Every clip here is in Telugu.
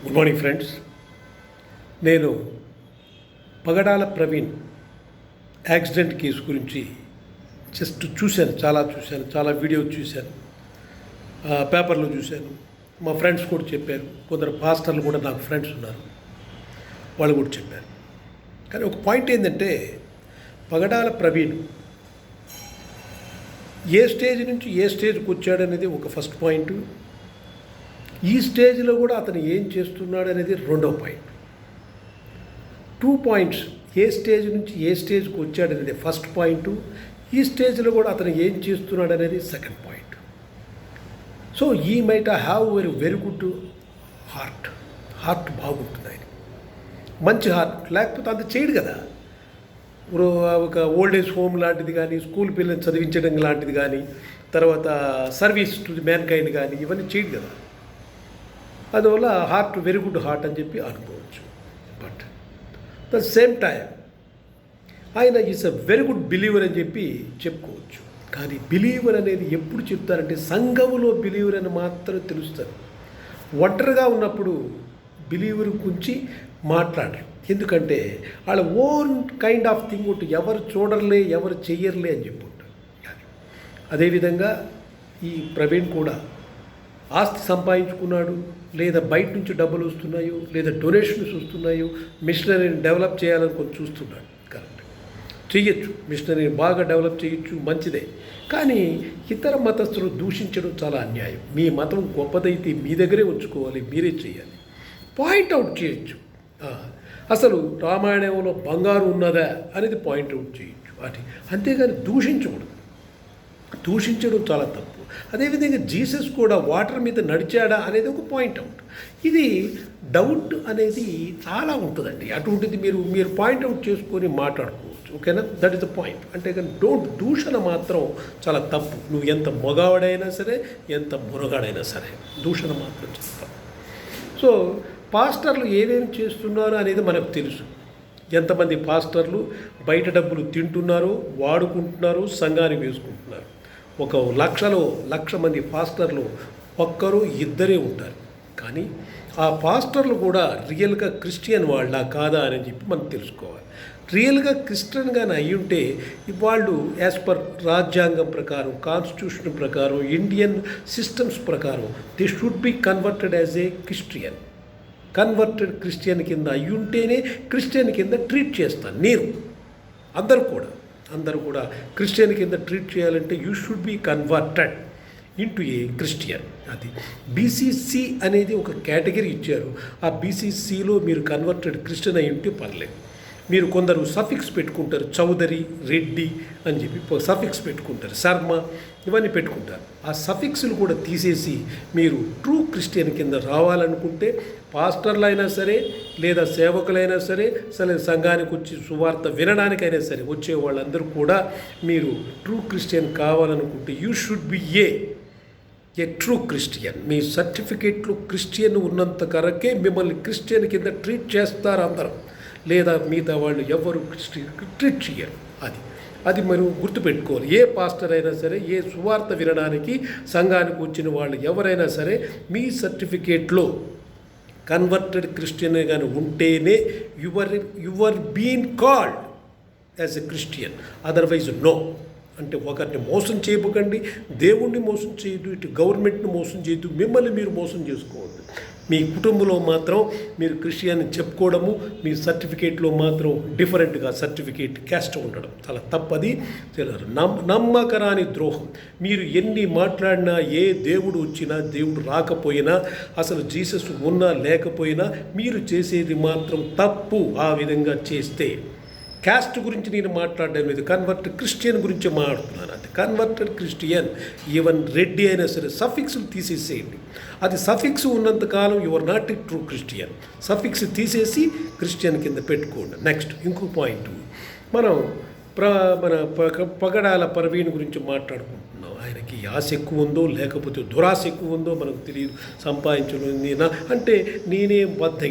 Good morning friends. నేను పగడాల ప్రవీణ్ యాక్సిడెంట్ కేసు గురించి జస్ట్ చూశాను, చాలా వీడియోస్ చూశాను, పేపర్లో చూశాను. మా ఫ్రెండ్స్ కూడా చెప్పారు, కొందరు పాస్టర్లు కూడా నాకు ఫ్రెండ్స్ ఉన్నారు, వాళ్ళు కూడా చెప్పారు. కానీ ఒక పాయింట్ ఏంటంటే, పగడాల ప్రవీణ్ ఏ స్టేజ్ నుంచి ఏ స్టేజ్కి వచ్చాడనేది ఒక ఫస్ట్ పాయింట్. ఈ స్టేజ్లో కూడా అతను ఏం చేస్తున్నాడు అనేది రెండో పాయింట్. 2 పాయింట్స్. ఏ స్టేజ్ నుంచి ఏ స్టేజ్కి వచ్చాడనేది ఫస్ట్ పాయింట్. ఈ స్టేజ్లో కూడా అతను ఏం చేస్తున్నాడు అనేది second point. So he might have very good heart బాగుంటుంది ఆయన, మంచి హార్ట్. లేకపోతే అంత చేయడు కదా. ఒక ఓల్డ్ ఏజ్ హోమ్ లాంటిది కానీ, స్కూల్ పిల్లల్ని చదివించడం లాంటిది కానీ, తర్వాత service to the man kind కానీ, ఇవన్నీ చేయడు కదా. అందువల్ల వెరీ గుడ్ హార్ట్ అని చెప్పి అనుకోవచ్చు. బట్ ద సేమ్ టైం ఆయన is a very good believer అని చెప్పి చెప్పుకోవచ్చు. కానీ బిలీవర్ అనేది ఎప్పుడు చెప్తారంటే, సంఘములో బిలీవర్ అని మాత్రం తెలుస్తారు. ఒంటరిగా ఉన్నప్పుడు బిలీవర్ గురించి మాట్లాడరు. ఎందుకంటే వాళ్ళ ఓన్ కైండ్ ఆఫ్ థింగ్ ఉంటే ఎవరు చూడర్లే, ఎవరు చెయ్యర్లే అని చెప్పి ఉంటారు. అదేవిధంగా ఈ ప్రవీణ్ కూడా ఆస్తి సంపాదించుకున్నాడు, లేదా బయట నుంచి డబ్బులు వస్తున్నాయో, లేదా డొనేషన్స్ వస్తున్నాయో, మిషనరీని డెవలప్ చేయాలని కొంచెం చూస్తున్నాడు. కరెక్ట్, చెయ్యొచ్చు, మిషనరీని బాగా డెవలప్ చేయొచ్చు, మంచిదే. కానీ ఇతర మతస్థులు దూషించడం చాలా అన్యాయం. మీ మతం గొప్పదైతే మీ దగ్గరే ఉంచుకోవాలి, మీరే చేయాలి, పాయింట్అవుట్ చేయొచ్చు. అసలు రామాయణంలో బంగారు ఉన్నదా అనేది పాయింట్అవుట్ చేయొచ్చు. అంతేగాని దూషించడం చాలా తప్పు. అదేవిధంగా జీసస్ కూడా వాటర్ మీద నడిచాడా అనేది ఒక పాయింట్అవుట్. ఇది డౌట్ అనేది చాలా ఉంటుందండి. అటువంటిది మీరు పాయింట్అవుట్ చేసుకొని మాట్లాడుకోవచ్చు. ఓకేనా, దట్ ఈస్ ద పాయింట్. అంటే కానీ దూషణ మాత్రం చాలా తప్పు. నువ్వు ఎంత మగవాడైనా సరే, ఎంత మునగాడైనా సరే, దూషణ మాత్రం చెప్తావు. సో పాస్టర్లు ఏమేమి చేస్తున్నారు అనేది మనకు తెలుసు. ఎంతమంది పాస్టర్లు బయట డబ్బులు తింటున్నారో, వాడుకుంటున్నారో, సంఘాన్ని వేసుకుంటున్నారు. ఒక 1,00,000 మంది పాస్టర్లు ఒక్కరు ఇద్దరే ఉంటారు. కానీ ఆ పాస్టర్లు కూడా రియల్గా క్రిస్టియన్ వాళ్ళ కాదా అని చెప్పి మనం తెలుసుకోవాలి. రియల్గా క్రిస్టియన్గానే అయ్యుంటే వాళ్ళు యాజ్ పర్ రాజ్యాంగం ప్రకారం, కాన్స్టిట్యూషన్ ప్రకారం, ఇండియన్ సిస్టమ్స్ ప్రకారం they should be converted as a Christian. Converted Christian కింద అయ్యుంటేనే క్రిస్టియన్ కింద ట్రీట్ చేస్తాను నేను. అందరూ కూడా క్రిస్టియన్ కింద ట్రీట్ చేయాలంటే you should be converted into a Christian. అది బీసీసీ అనేది ఒక కేటగిరీ ఇచ్చారు. ఆ బీసీసీలో మీరు కన్వర్టెడ్ క్రిస్టియన్ అయి ఉంటే పర్లేదు. మీరు కొందరు సఫిక్స్ పెట్టుకుంటారు, చౌదరి, రెడ్డి అని చెప్పి సఫిక్స్ పెట్టుకుంటారు, శర్మ, ఇవన్నీ పెట్టుకుంటారు. ఆ సఫిక్స్లు కూడా తీసేసి మీరు ట్రూ క్రిస్టియన్ కింద రావాలనుకుంటే పాస్టర్లు అయినా సరే, లేదా సేవకులైనా సరే, సంఘానికి వచ్చి సువార్త వినడానికైనా సరే వచ్చే వాళ్ళందరూ కూడా మీరు ట్రూ క్రిస్టియన్ కావాలనుకుంటే you should be a true Christian. మీ సర్టిఫికేట్లో క్రిస్టియన్ ఉన్నంత కరకే మిమ్మల్ని క్రిస్టియన్ కింద ట్రీట్ చేస్తారు అందరం, లేదా మిగతా వాళ్ళు ఎవరు ట్రీట్ చేయరు. అది మరి గుర్తుపెట్టుకోవాలి. ఏ పాస్టర్ అయినా సరే, ఏ సువార్త వినడానికి సంఘానికి వచ్చిన వాళ్ళు ఎవరైనా సరే, మీ సర్టిఫికేట్లో కన్వర్టెడ్ క్రిస్టియన్ కానీ ఉంటేనే you're been called as a Christian. Otherwise no. అంటే ఒకరిని మోసం చేయకండి, దేవుణ్ణి మోసం చేయదు, ఇటు గవర్నమెంట్ని మోసం చేయదు, మిమ్మల్ని మీరు మోసం చేసుకోవద్దు. మీ కుటుంబంలో మాత్రం మీరు క్రిస్టియన్ చెప్పుకోవడము, మీ సర్టిఫికేట్లో మాత్రం డిఫరెంట్గా సర్టిఫికేట్ క్యాస్ట్ ఉండడం చాలా తప్పది. నమ్మకరాని ద్రోహం. మీరు ఎన్ని మాట్లాడినా, ఏ దేవుడు వచ్చినా, దేవుడు రాకపోయినా, అసలు జీసస్ ఉన్నా లేకపోయినా మీరు చేసేది మాత్రం తప్పు. ఆ విధంగా చేస్తే క్యాస్ట్ గురించి నేను మాట్లాడడం లేదు, కన్వర్టెడ్ క్రిస్టియన్ గురించి మాట్లాడుతున్నాను. అది కన్వర్టెడ్ క్రిస్టియన్, ఈవెన్ రెడ్డి అయినా సరే సఫిక్స్లు తీసేసేయండి. అది సఫిక్స్ ఉన్నంతకాలం your not a true Christian. Suffix తీసేసి క్రిస్టియన్ కింద పెట్టుకోండి. నెక్స్ట్ ఇంకో పాయింట్, మన పగడాల ప్రవీణ్ గురించి మాట్లాడుకుంటున్నాం. ఆయనకి ఆశ ఎక్కువ ఉందో లేకపోతే దురాశ ఎక్కువ ఉందో మనకు తెలియదు. సంపాదించడం అంటే నేనే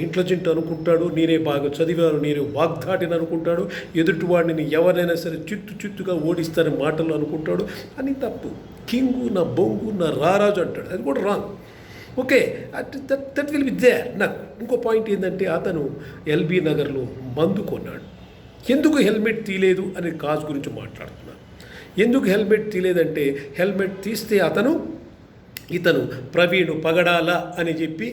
ఇంటెలిజెంట్ అనుకుంటాడు, నేనే బాగా చదివాను, నేనే వాగ్దాటిని అనుకుంటాడు, ఎదుటివాడిని ఎవరైనా సరే చిత్తుగా ఓడిస్తారని మాటలు అనుకుంటాడు. అని తప్పు. కింగు నా బొంగు నా రారాజు అంటాడు, అది కూడా wrong. Okay, that will be there. నాకు ఇంకో పాయింట్ ఏంటంటే అతను ఎల్బీ నగర్లో మందు కొన్నాడు. ఎందుకు హెల్మెట్ తీయలేదు అనే కాజ్ గురించి మాట్లాడుతున్నాను. ఎందుకు హెల్మెట్ తీయలేదంటే హెల్మెట్ తీస్తే ఇతను ప్రవీణ్ పగడాల అని చెప్పి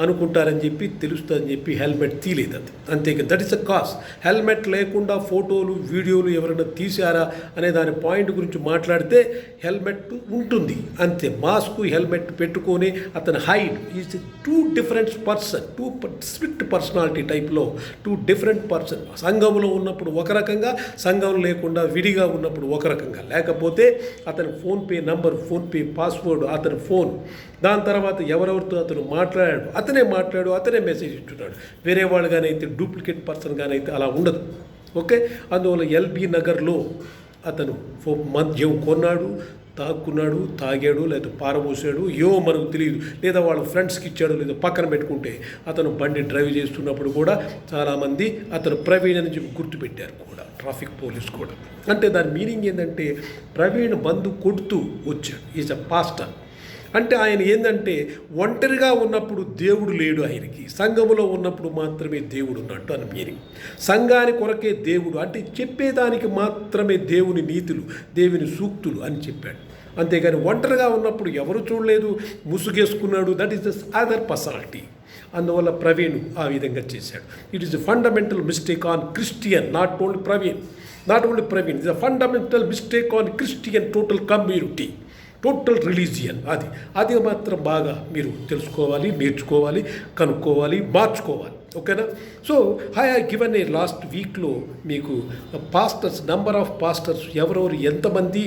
అనుకుంటారని చెప్పి తెలుస్తుందని చెప్పి హెల్మెట్ తీయలేదు. అంతేగా, that is a cause. Helmet లేకుండా ఫోటోలు వీడియోలు ఎవరైనా తీశారా అనే దాని పాయింట్ గురించి మాట్లాడితే హెల్మెట్ ఉంటుంది అంతే. మాస్క్ హెల్మెట్ పెట్టుకొని అతని height is two different person, two strict personality టైప్లో టూ డిఫరెంట్ పర్సన్. సంఘంలో ఉన్నప్పుడు ఒక రకంగా, సంఘం లేకుండా విడిగా ఉన్నప్పుడు ఒక రకంగా. లేకపోతే అతని ఫోన్పే నంబర్, ఫోన్పే పాస్వర్డ్, అతని ఫోన్, దాని తర్వాత ఎవరెవరితో అతను మాట్లాడాడు, అతనే మెసేజ్ ఇస్తున్నాడు. వేరే వాళ్ళుగానైతే డూప్లికేట్ పర్సన్గానైతే అలా ఉండదు. ఓకే, అందువల్ల ఎల్బీ నగర్లో అతను మద్యం కొన్నాడు, తాక్కున్నాడు, తాగాడు, లేదా పారబోసాడు, మనకు తెలియదు, లేదా వాళ్ళ ఫ్రెండ్స్కి ఇచ్చాడు, లేదా పక్కన పెట్టుకుంటే అతను బండి డ్రైవ్ చేస్తున్నప్పుడు కూడా చాలామంది అతను ప్రవీణ్ అని చెప్పి గుర్తుపెట్టారు కూడా, ట్రాఫిక్ పోలీస్ కూడా. అంటే దాని మీనింగ్ ఏంటంటే ప్రవీణ్ బంధు కొడుతూ వచ్చాడు, ఈజ్ అ పాస్టర్. అంటే ఆయన ఏంటంటే ఒంటరిగా ఉన్నప్పుడు దేవుడు లేడు ఆయనకి, సంఘములో ఉన్నప్పుడు మాత్రమే దేవుడు ఉన్నట్టు అని మీనింగ్. సంఘాని కొరకే దేవుడు అంటే చెప్పేదానికి మాత్రమే దేవుని నీతులు, దేవుని సూక్తులు అని చెప్పాడు. అంతేగాని ఒంటరిగా ఉన్నప్పుడు ఎవరు చూడలేదు, ముసుగేసుకున్నాడు. That is the other personality. అందువల్ల ప్రవీణ్ ఆ విధంగా చేశాడు. It is a fundamental mistake on Christian, not only Praveen. It is a fundamental mistake on Christian total community, total religion. అది మాత్రం బాగా మీరు తెలుసుకోవాలి, నేర్చుకోవాలి, కనుక్కోవాలి, మార్చుకోవాలి. ఓకేనా? So I given a last వీక్లో మీకు పాస్టర్స్, నంబర్ ఆఫ్ పాస్టర్స్ ఎవరెవరు ఎంతమంది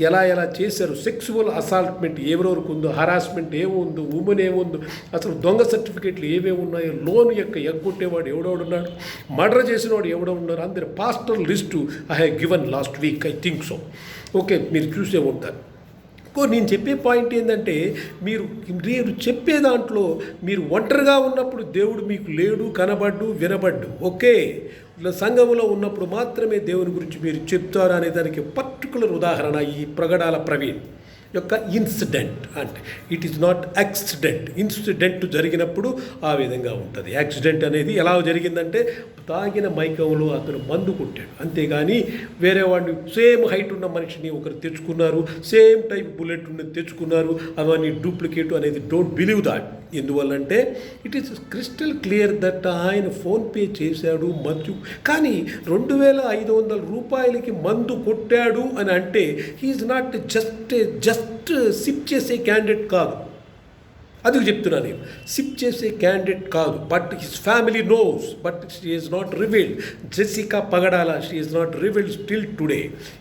ఎలా చేశారు, సెక్సువల్ అసాల్ట్మెంట్ ఎవరెవరికి ఉందో, హరాస్మెంట్ ఏముందో, ఉమెన్ ఏముందో, అసలు దొంగ సర్టిఫికేట్లు ఏమేమి ఉన్నాయో, లోన్ ఎగ్గొట్టేవాడు ఎవడెవడున్నాడు, మర్డర్ చేసినవాడు ఎవడెవడున్నారు, అందరి pastor list I have given last week. I think so. Okay, మీరు చూసే ఉంటారు. నేను చెప్పే పాయింట్ ఏంటంటే మీరు చెప్పే దాంట్లో మీరు ఒంటరిగా ఉన్నప్పుడు దేవుడు మీకు లేడు, కనబడ్డు, వినబడ్డు. ఓకే, సంఘంలో ఉన్నప్పుడు మాత్రమే దేవుని గురించి మీరు చెప్తారు అనే దానికి పర్టికులర్ ఉదాహరణ ఈ ప్రగడాల ప్రవీణ్ యొక్క ఇన్సిడెంట్. అంటే it is not accident. Incident జరిగినప్పుడు ఆ విధంగా ఉంటుంది. యాక్సిడెంట్ అనేది ఎలా జరిగిందంటే తాగిన మైకంలో అతను మందు కొట్టాడు, అంతేగాని వేరే వాడిని సేమ్ హైట్ ఉన్న మనిషిని ఒకరు తెచ్చుకున్నారు, సేమ్ టైప్ బుల్లెట్ ఉన్నది తెచ్చుకున్నారు, అవన్నీ డూప్లికేట్ అనేది డోంట్ బిలీవ్ దాట్. ఎందువల్లంటే it is crystal clear that ఆయన ఫోన్పే చేశాడు మందు, కానీ 2500 రూపాయలకి మందు కొట్టాడు అని అంటే హీఈస్ నాట్ జస్ట్ సిప్ చేసే క్యాండిడేట్ కాదు. అది చెప్తున్నా నేను, సిప్ చేసే క్యాండిడేట్ కాదు. But his family knows, but she is not revealed. Jessica Pagadala, she is not revealed still today.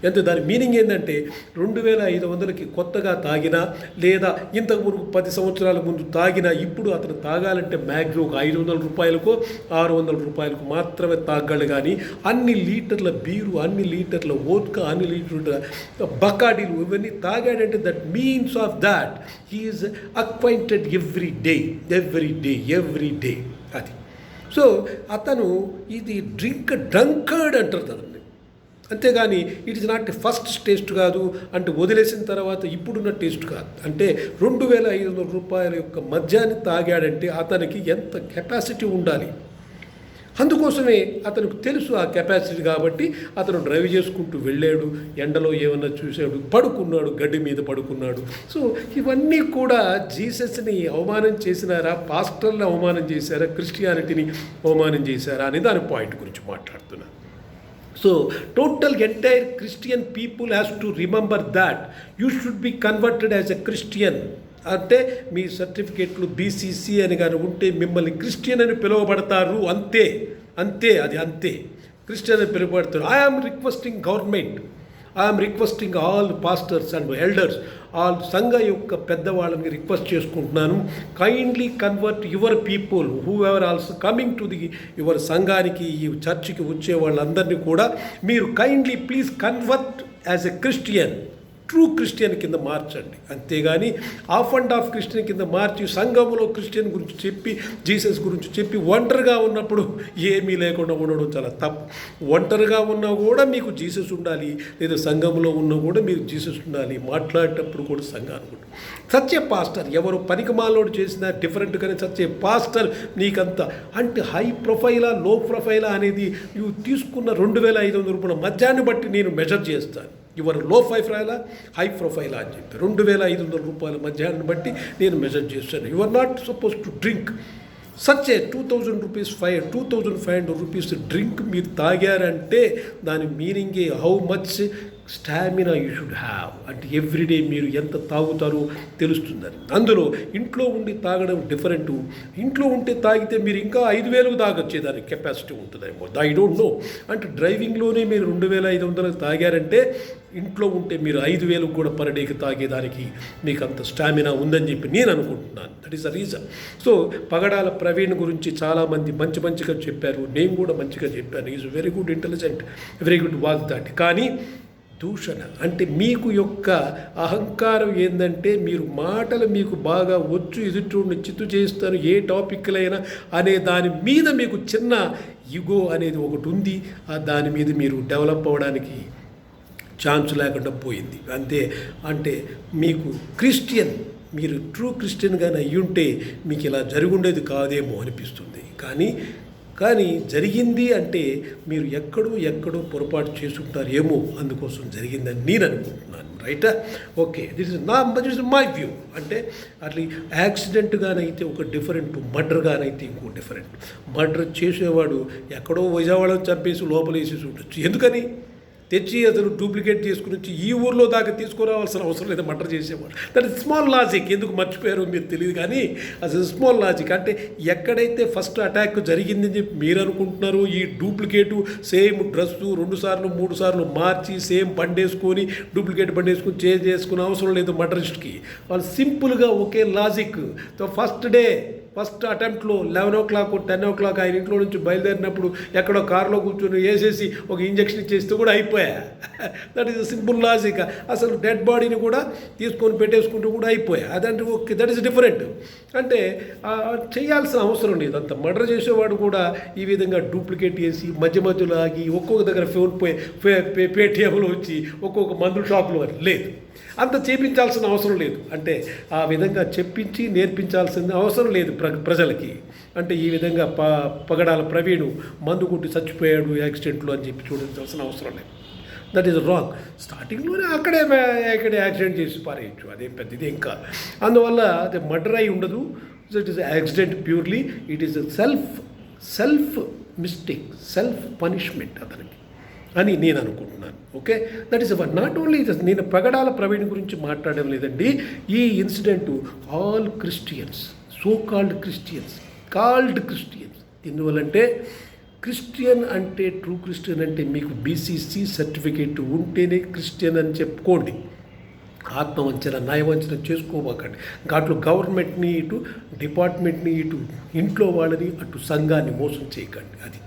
ఎంత దాని మీనింగ్ ఏంటంటే 2500కి కొత్తగా తాగినా, లేదా ఇంతకు ముందు 10 సంవత్సరాల ముందు తాగినా, ఇప్పుడు అతను తాగాలంటే మ్యాక్సిమం ఒక 500 రూపాయలకో 600 రూపాయలకు మాత్రమే తాగలడు. కానీ అన్ని లీటర్ల బీరు, అన్ని లీటర్ల వోడ్కా, అన్ని లీటర్ల బకాడీలు ఇవన్నీ తాగాడంటే that means of that he is acquainted every day. అది. సో అతను ఇది డ్రంకర్డ్ అంటారు కదండి, అంతేగాని it is not first taste కాదు అంటే వదిలేసిన తర్వాత ఇప్పుడున్న టేస్ట్ కాదు. అంటే 2500 రూపాయల యొక్క మద్యాన్ని తాగాడంటే అతనికి ఎంత కెపాసిటీ ఉండాలి. అందుకోసమే అతనికి తెలుసు ఆ కెపాసిటీ, కాబట్టి అతను డ్రైవ్ చేసుకుంటూ వెళ్ళాడు, ఎండలో ఏమన్నా చూశాడు, పడుకున్నాడు, గడ్డి మీద పడుకున్నాడు. సో ఇవన్నీ కూడా జీసస్ని అవమానం చేసినారా, పాస్టర్ని అవమానం చేశారా, క్రిస్టియానిటీని అవమానం చేశారా అని దాని పాయింట్ గురించి మాట్లాడుతున్నాను. So total entire Christian people has to remember that you should be converted as a Christian. అంటే మీ సర్టిఫికేట్లు బీసీసీ అని కానీ ఉంటే మిమ్మల్ని క్రిస్టియన్ అని పిలువబడతారు, అంతే క్రిస్టియన్ అని పిలువబడతారు. I'm requesting government, I'm requesting all pastors and elders, all సంఘ యొక్క పెద్దవాళ్ళని రిక్వెస్ట్ చేసుకుంటున్నాను, kindly convert your people whoever also coming to the your సంఘానికి, ఈ చర్చికి వచ్చే వాళ్ళందరినీ కూడా మీరు kindly please convert as a Christian. True Christian కింద మార్చండి. అంతేగాని ఆఫ్ అండ్ ఆఫ్ క్రిస్టియన్ కింద మార్చి సంఘములో క్రిస్టియన్ గురించి చెప్పి జీసస్ గురించి చెప్పి ఒంటరిగా ఉన్నప్పుడు ఏమీ లేకుండా ఉండడం చాలా తప్పు. ఒంటరిగా ఉన్నా కూడా మీకు జీసస్ ఉండాలి, లేదా సంఘంలో ఉన్నా కూడా మీకు జీసస్ ఉండాలి. మాట్లాడేటప్పుడు కూడా సంఘాన్ని కూడా సత్య పాస్టర్ ఎవరు పనికిమాలోడు చేసిన డిఫరెంట్గానే సత్య పాస్టర్ నీకంత అంటే హై ప్రొఫైలా లో ప్రొఫైలా అనేది నువ్వు తీసుకున్న 2,500 రూపాయల మధ్యాన్ని బట్టి నేను మెజర్ చేస్తాను. యువర్ లో ప్రొఫైలా హై ప్రొఫైలా అని చెప్పి 2,500 రూపాయల మధ్యాన్ని బట్టి నేను మెజర్ చేస్తాను. You are not suppose to drink such a 2,500 rupees drink మీరు తాగారంటే దాని మీనింగే how much stamina you should have అంటే ఎవ్రీడే మీరు ఎంత తాగుతారో తెలుస్తుందని. అందులో ఇంట్లో ఉండి తాగడం డిఫరెంట్. ఇంట్లో ఉంటే తాగితే మీరు ఇంకా 5,000 తాగొచ్చే దానికి కెపాసిటీ ఉంటుందేమో. I don't know. అంటే డ్రైవింగ్లోనే మీరు 2,500 తాగారంటే ఇంట్లో ఉంటే మీరు 5,000 కూడా పర్ డేకి తాగేదానికి మీకు అంత స్టామినా ఉందని చెప్పి నేను అనుకుంటున్నాను. That is the reason. So Pagadala Praveen గురించి చాలామంది మంచిగా చెప్పారు, నేను కూడా మంచిగా చెప్పాను. Is very good intelligent, very good వాగ్దాటి. కానీ దూషణ అంటే మీకు యొక్క అహంకారం ఏంటంటే మీరు మాటలు మీకు బాగా వచ్చు, ఎదుటి చిత్తు చేస్తారు ఏ టాపిక్లైనా అనే దాని మీద మీకు చిన్న ఈగో అనేది ఒకటి ఉంది. దాని మీద మీరు డెవలప్ అవ్వడానికి ఛాన్స్ లేకుండా పోయింది అంతే. అంటే మీకు క్రిస్టియన్ మీరు ట్రూ క్రిస్టియన్గానే అయ్యుంటే మీకు ఇలా జరుగుండేది కాదేమో అనిపిస్తుంది. కానీ జరిగింది అంటే మీరు ఎక్కడో పొరపాటు చేసుకుంటారు ఏమో, అందుకోసం జరిగిందని నేను అనుకుంటున్నాను. రైటా? Okay, this is my view. అంటే అట్లా యాక్సిడెంట్గానైతే ఒక డిఫరెంట్, మర్డర్గానైతే ఇంకో డిఫరెంట్. మర్డర్ చేసేవాడు ఎక్కడో విజయవాడలో చంపేసి లోపల వేసేసి ఉండొచ్చు. ఎందుకని తెచ్చి అసలు డూప్లికేట్ చేసుకుని వచ్చి ఈ ఊర్లో దాకా తీసుకురావాల్సిన అవసరం లేదు మర్డర్ చేసేవాడు. That is small logic. ఎందుకు మర్చిపోయారో మీరు తెలియదు, కానీ అసలు స్మాల్ లాజిక్. అంటే ఎక్కడైతే ఫస్ట్ అటాక్ జరిగిందని చెప్పి మీరు అనుకుంటున్నారో ఈ డూప్లికేటు సేమ్ డ్రెస్సు 2 సార్లు 3 సార్లు మార్చి సేమ్ బండేసుకొని డూప్లికేట్ బండేసుకొని చేంజ్ చేసుకునే అవసరం లేదు మర్డరిస్ట్కి. వాళ్ళు సింపుల్గా ఒకే లాజిక్. ఫస్ట్ అటెంప్ట్లో 11 o'clock 10 o'clock ఆయన ఇంట్లో నుంచి బయలుదేరినప్పుడు ఎక్కడో కారులో కూర్చొని వేసేసి ఒక ఇంజక్షన్ ఇచ్చేస్తే కూడా అయిపోయా. That is simple logic. అసలు డెడ్ బాడీని కూడా తీసుకొని పెట్టేసుకుంటూ కూడా అయిపోయా. అదంటే ఓకే, దట్ ఈస్ డిఫరెంట్. అంటే చేయాల్సిన అవసరం లేదు. అంత మర్డర్ చేసేవాడు కూడా ఈ విధంగా డూప్లికేట్ చేసి మధ్యలో ఆగి ఒక్కొక్క దగ్గర ఫోన్ పేటీఎంలో వచ్చి ఒక్కొక్క మందుల షాప్లో లేదు. అంత చేపించాల్సిన అవసరం లేదు. అంటే ఆ విధంగా చెప్పించి నేర్పించాల్సిన అవసరం లేదు ప్రజలకి. అంటే ఈ విధంగా పగడాల ప్రవీణు మందు కొట్టి చచ్చిపోయాడు యాక్సిడెంట్లో అని చెప్పి చూడించాల్సిన అవసరం లేదు. That is wrong. స్టార్టింగ్లోనే అక్కడే యాక్సిడెంట్ చేసి పారేయచ్చు, అదేం పెద్దది ఇంకా. అందువల్ల అది మర్డర్ అయి ఉండదు. It is accident purely. It is self mistake, self punishment అతనికి అని నేను అనుకుంటున్నాను. Okay, that is not only నేను పగడాల ప్రవీణ్ గురించి మాట్లాడడం లేదండి. ఈ incident all Christians, so called Christians ఎందువల్లంటే క్రిస్టియన్ అంటే ట్రూ క్రిస్టియన్ అంటే మీకు బీసీసీ సర్టిఫికేట్ ఉంటేనే క్రిస్టియన్ అని చెప్పుకోండి. ఆత్మవంచన నయవంచన చేసుకోబాకండి. దాంట్లో గవర్నమెంట్ని ఇటు డిపార్ట్మెంట్ని ఇటు ఇంట్లో వాళ్ళని అటు సంఘాన్ని మోసం చేయకండి. అది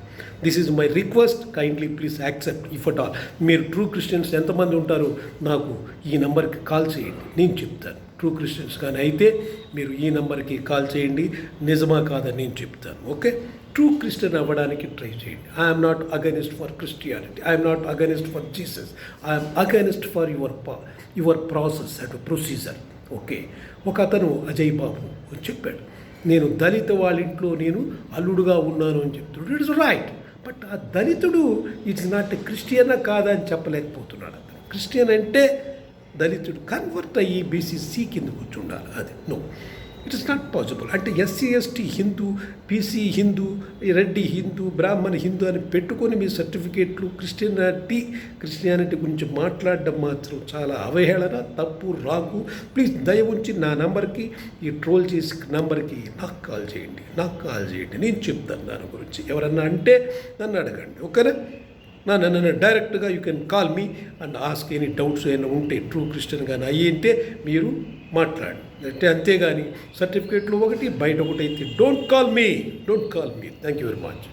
this is my request. Kindly please accept if at all. మీరు ట్రూ క్రిస్టియన్స్ ఎంతమంది ఉంటారో నాకు ఈ నెంబర్కి కాల్ చేయండి, నేను చెప్తాను. ట్రూ క్రిస్టియన్స్ కానీ అయితే మీరు ఈ నెంబర్కి కాల్ చేయండి, నిజమా కాదని నేను చెప్తాను. ఓకే, ట్రూ క్రిస్టియన్ అవ్వడానికి ట్రై చేయండి. I'm not against for Christianity, I'm not against for Jesus, I'm against for your process and procedure. Okay, ఒక అతను అజయ్ బాబు చెప్పాడు, నేను దళిత వాళ్ళ ఇంట్లో నేను అల్లుడుగా ఉన్నాను అని చెప్తున్నాడు. It is right. బట్ ఆ దళితుడు ఇట్స్ నాట్ క్రిస్టియనా కాదా అని చెప్పలేకపోతున్నాడు. అతను క్రిస్టియన్ అంటే దళితుడు కన్వర్ట్ అయ్యి బీసీసీ కింద కూర్చుండాలి. అది no, it is not possible. అంటే SC ST Hindu, BC Hindu, Reddy Hindu, Brahmin Hindu అని పెట్టుకొని మీ సర్టిఫికేట్లు క్రిస్టియానిటీ గురించి మాట్లాడడం మాత్రం చాలా అవహేళన, తప్పు, రాంగు. ప్లీజ్ దయ ఉంచి నా నంబర్కి, ఈ ట్రోల్ చేసి నంబర్కి నాకు కాల్ చేయండి, నేను చెప్తాను దాని గురించి. ఎవరన్నా అంటే నన్ను అడగండి. ఓకేనా? నన్ను డైరెక్ట్గా you can call me and ask any doubts ఏమైనా ఉంటే ట్రూ క్రిస్టియన్ కానీ అయ్యింటే మీరు మాట్లాడండి. అంటే అంతేగాని సర్టిఫికేట్లు ఒకటి బయట ఒకటి అయితే don't call me. Thank you very much.